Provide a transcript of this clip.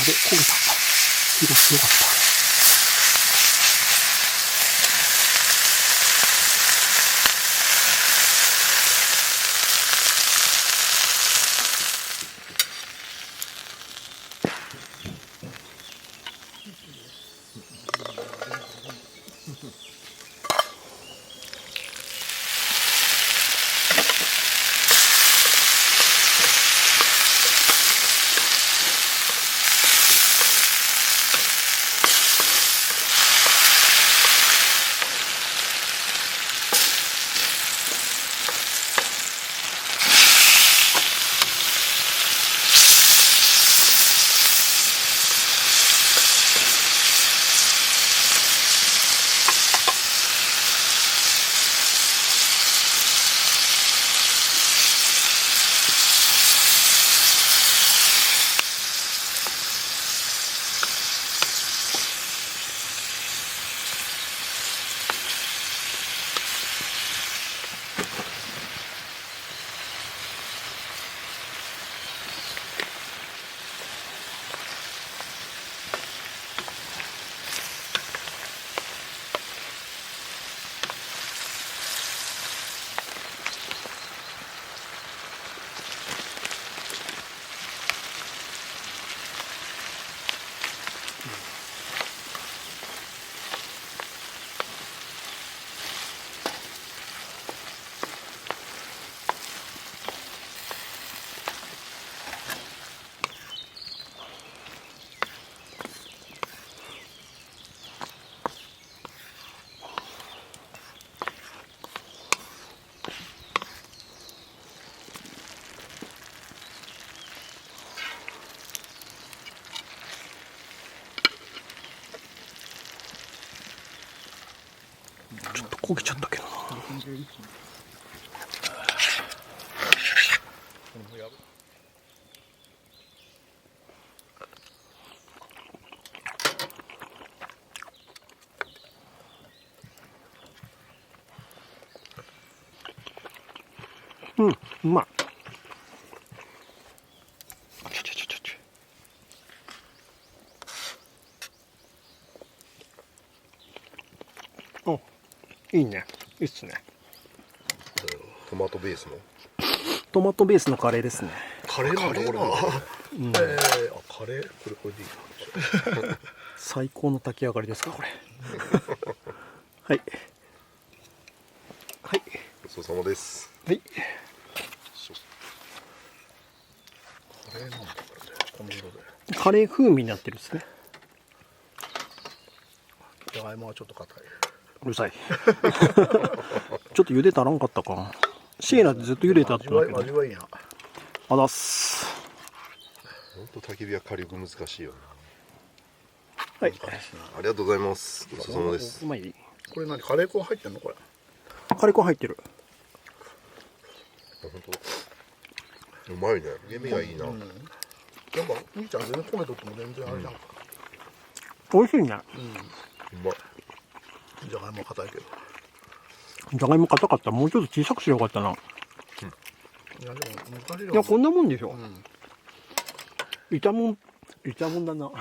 べ、焦げた。火が強かった。ちょっと焦げちゃったけどな。うん、うまい。お、いいね。いいっすね。トマトベースの。トマトベースのカレーですね。カレーなんだこれ。うん、カレーこれでいいな。最高の炊き上がりですかこれ。はい。はい。ごちそうさまです。はい。カレーなんだこれね。この色で。カレー風味になってるんですね。じゃがいもはちょっと硬い。うるさい。ちょっと茹でたらんかったか。シエラでずっと茹でたってだけど。味はいいな。あだっす。本当焚き火は火力難しいよね。はい。ありがとうございます。ごちそうさまです。うまい。これ何カレー粉入ってんのこれ。カレー粉入ってる。本当。うまいね。ゲミがいいな。やっぱ兄ちゃん全然米とっても全然あれじゃんか。美味しいね。うまい。じゃがいも硬いけど。じゃがいも硬かったらもうちょっと小さくすればよかったな。いやでも難しいよ。いやこんなもんでしょ。いたもんだな。